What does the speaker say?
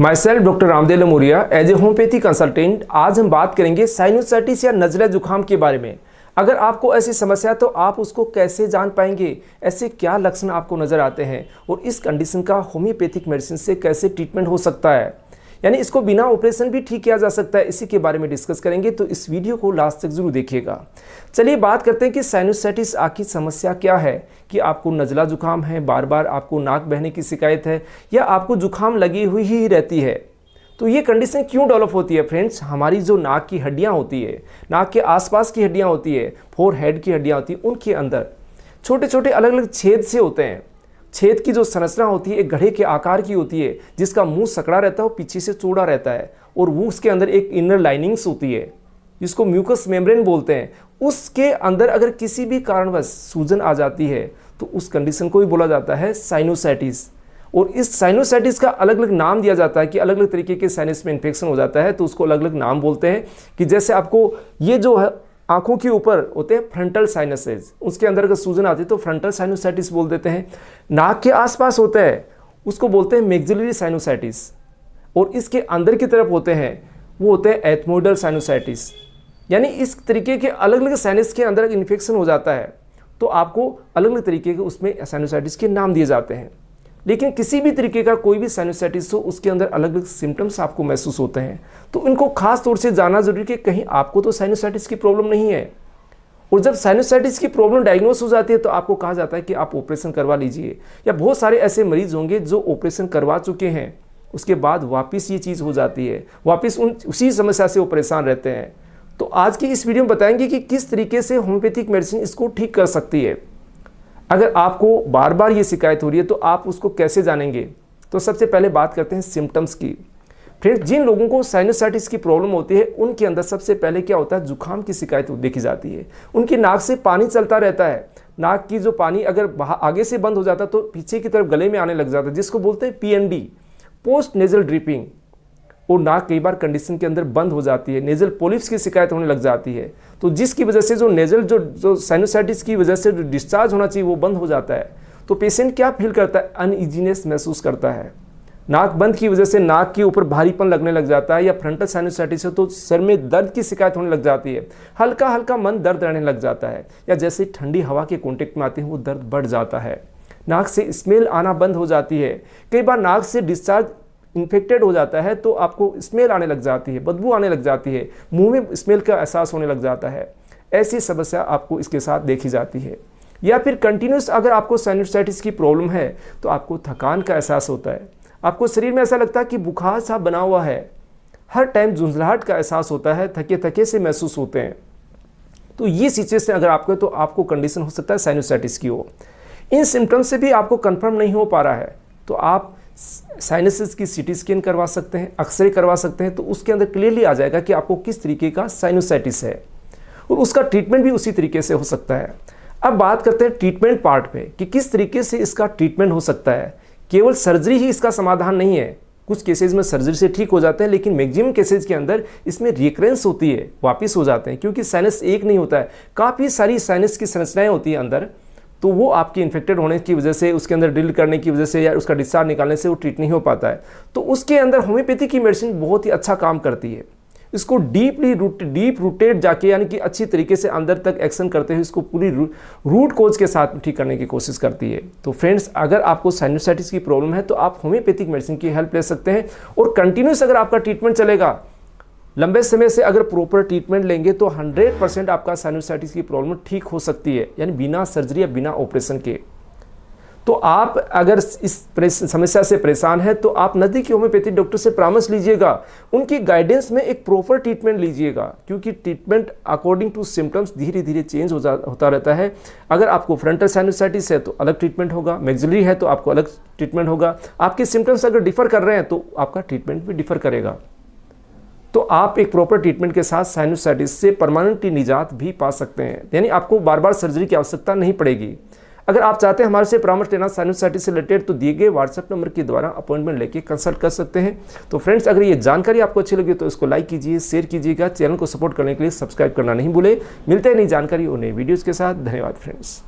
My self doctor Ramdev Lamoria as a homeopathy consultant. आज हम बात करेंगे साइनोसाइटिस या नज़ला जुकाम के बारे में। अगर आपको ऐसी समस्या तो आप उसको कैसे जान पाएंगे, ऐसे क्या लक्षण आपको नज़र आते हैं और इस कंडीशन का होम्योपैथिक मेडिसिन से कैसे ट्रीटमेंट हो सकता है, यानी इसको बिना ऑपरेशन भी ठीक किया जा सकता है, इसी के बारे में डिस्कस करेंगे। तो इस वीडियो को लास्ट तक जरूर देखिएगा। चलिए बात करते हैं कि साइनोसाइटिस आखिर समस्या क्या है, कि आपको नज़ला जुकाम है, बार बार आपको नाक बहने की शिकायत है या आपको जुकाम लगी हुई ही रहती है। तो ये कंडीशन क्यों डेवलप होती है फ्रेंड्स? हमारी जो नाक की हड्डियाँ होती है, नाक के आसपास की हड्डियाँ होती है, फोरहेड की हड्डियाँ होती है, उनके अंदर छोटे छोटे अलग अलग छेद से होते हैं। छेद की जो संरचना होती है एक घड़े के आकार की होती है, जिसका मुंह सकड़ा रहता है और पीछे से चौड़ा रहता है, और वो उसके अंदर एक इनर लाइनिंग्स होती है जिसको म्यूकस मेम्ब्रेन बोलते हैं। उसके अंदर अगर किसी भी कारणवश सूजन आ जाती है तो उस कंडीशन को भी बोला जाता है साइनोसाइटिस। और इस साइनोसाइटिस का अलग अलग नाम दिया जाता है कि अलग अलग तरीके के साइनस में इन्फेक्शन हो जाता है तो उसको अलग अलग नाम बोलते हैं। कि जैसे आपको ये जो है आंखों के ऊपर होते हैं फ्रंटल साइनसेस, उसके अंदर अगर सूजन आती है तो फ्रंटल साइनोसाइटिस बोल देते हैं। नाक के आसपास होता है उसको बोलते हैं मैक्सिलरी साइनोसाइटिस, और इसके अंदर की तरफ होते हैं वो होते हैं एथमोइडल साइनोसाइटिस। यानी इस तरीके के अलग अलग साइनस के अंदर इन्फेक्शन हो जाता है तो आपको अलग अलग तरीके के उसमें साइनोसाइटिस के नाम दिए जाते हैं। लेकिन किसी भी तरीके का कोई भी साइनोसाइटिस हो उसके अंदर अलग अलग सिम्टम्स आपको महसूस होते हैं, तो इनको खास तौर से जानना जरूरी कि कहीं आपको तो साइनोसाइटिस की प्रॉब्लम नहीं है। और जब साइनोसाइटिस की प्रॉब्लम डायग्नोस हो जाती है तो आपको कहा जाता है कि आप ऑपरेशन करवा लीजिए। या बहुत सारे ऐसे मरीज होंगे जो ऑपरेशन करवा चुके हैं, उसके बाद वापस ये चीज़ हो जाती है, वापस उसी समस्या से वो परेशान रहते हैं। तो आज की इस वीडियो में बताएंगे कि किस तरीके से होम्योपैथिक मेडिसिन इसको ठीक कर सकती है। अगर आपको बार बार ये शिकायत हो रही है तो आप उसको कैसे जानेंगे? तो सबसे पहले बात करते हैं सिम्टम्स की। फ्रेंड्स, जिन लोगों को साइनोसाइटिस की प्रॉब्लम होती है उनके अंदर सबसे पहले क्या होता है, जुकाम की शिकायत देखी जाती है। उनकी नाक से पानी चलता रहता है, नाक की जो पानी अगर आगे से बंद हो जाता है तो पीछे की तरफ गले में आने लग जाता है, जिसको बोलते हैं PND, पोस्ट नेजल ड्रिपिंग। और नाक कई बार कंडीशन के अंदर बंद हो जाती है, नेजल पॉलिप्स की शिकायत होने लग जाती है, तो जिसकी वजह से जो नेजल जो साइनोसाइटिस की वजह से जो डिस्चार्ज होना चाहिए वो बंद हो जाता है। तो पेशेंट क्या फील करता है, अनइजीनेस महसूस करता है। नाक बंद की वजह से नाक के ऊपर भारीपन लगने लग जाता है, या फ्रंटल साइनोसाइटिस है तो सर में दर्द की शिकायत होने लग जाती है, हल्का हल्का मन दर्द रहने लग जाता है, या जैसे ठंडी हवा के कॉन्टेक्ट में आते हैं वो दर्द बढ़ जाता है। नाक से स्मेल आना बंद हो जाती है, कई बार नाक से डिस्चार्ज इन्फेक्टेड हो जाता है तो आपको स्मेल आने लग जाती है, बदबू आने लग जाती है, मुंह में स्मेल का एहसास होने लग जाता है। ऐसी समस्या आपको इसके साथ देखी जाती है। या फिर कंटिन्यूस अगर आपको साइनोसाइटिस की प्रॉब्लम है तो आपको थकान का एहसास होता है, आपको शरीर में ऐसा लगता है कि बुखार सा बना हुआ है, हर टाइम झुंझलाहट का एहसास होता है, थके थके से महसूस होते हैं। तो ये सिचुएशन अगर आपको है तो आपको कंडीशन हो सकता है साइनोसाइटिस की हो। इन सिम्टम्स से भी आपको कंफर्म नहीं हो पा रहा है तो आप साइनसेस की CT स्कैन करवा सकते हैं, एक्सरे करवा सकते हैं, तो उसके अंदर क्लियरली आ जाएगा कि आपको किस तरीके का साइनोसाइटिस है और उसका ट्रीटमेंट भी उसी तरीके से हो सकता है। अब बात करते हैं ट्रीटमेंट पार्ट पे कि किस तरीके से इसका ट्रीटमेंट हो सकता है। केवल सर्जरी ही इसका समाधान नहीं है, कुछ केसेज में सर्जरी से ठीक हो जाते हैं, लेकिन मैक्सिमम केसेज के अंदर इसमें रिकरेंस होती है, वापस हो जाते हैं, क्योंकि साइनस एक नहीं होता है, काफ़ी सारी साइनस की संरचनाएं होती हैं अंदर, तो वो आपकी इन्फेक्टेड होने की वजह से, उसके अंदर ड्रिल करने की वजह से या उसका डिस्चार्ज निकालने से वो ट्रीट नहीं हो पाता है। तो उसके अंदर होम्योपैथी की मेडिसिन बहुत ही अच्छा काम करती है। इसको डीप रूटेड जाके, यानी कि अच्छी तरीके से अंदर तक एक्शन करते हुए इसको पूरी रूट कोज के साथ ठीक करने की कोशिश करती है। तो फ्रेंड्स, अगर आपको साइनोसाइटिस की प्रॉब्लम है तो आप होम्योपैथिक मेडिसिन की हेल्प ले सकते हैं, और कंटिन्यूस अगर आपका ट्रीटमेंट चलेगा, लंबे समय से अगर प्रॉपर ट्रीटमेंट लेंगे तो 100% आपका साइनोसाइटिस की प्रॉब्लम ठीक हो सकती है, यानी बिना सर्जरी या बिना ऑपरेशन के। तो आप अगर इस समस्या से परेशान हैं तो आप नज़दीकी होम्योपैथिक डॉक्टर से परामर्श लीजिएगा, उनकी गाइडेंस में एक प्रॉपर ट्रीटमेंट लीजिएगा, क्योंकि ट्रीटमेंट अकॉर्डिंग टू सिम्टम्स धीरे धीरे चेंज होता रहता है। अगर आपको फ्रंटल साइनोसाइटिस है तो अलग ट्रीटमेंट होगा, मैक्सिलरी है तो आपको अलग ट्रीटमेंट होगा, आपके सिम्टम्स अगर डिफर कर रहे हैं तो आपका ट्रीटमेंट भी डिफर करेगा। तो आप एक प्रॉपर ट्रीटमेंट के साथ साइनोसाइटिस से परमानेंटली निजात भी पा सकते हैं, यानी आपको बार बार सर्जरी की आवश्यकता नहीं पड़ेगी। अगर आप चाहते हैं हमारे से परामर्श लेना साइनोसाइटिस से रिलेटेड तो दिए गए व्हाट्सएप नंबर के द्वारा अपॉइंटमेंट लेके कंसल्ट कर सकते हैं। तो फ्रेंड्स, अगर ये जानकारी आपको अच्छी लगी तो इसको लाइक कीजिए, शेयर कीजिएगा, चैनल को सपोर्ट करने के लिए सब्सक्राइब करना नहीं भूले। मिलते हैं नई जानकारी और नई वीडियोज़ के साथ। धन्यवाद फ्रेंड्स।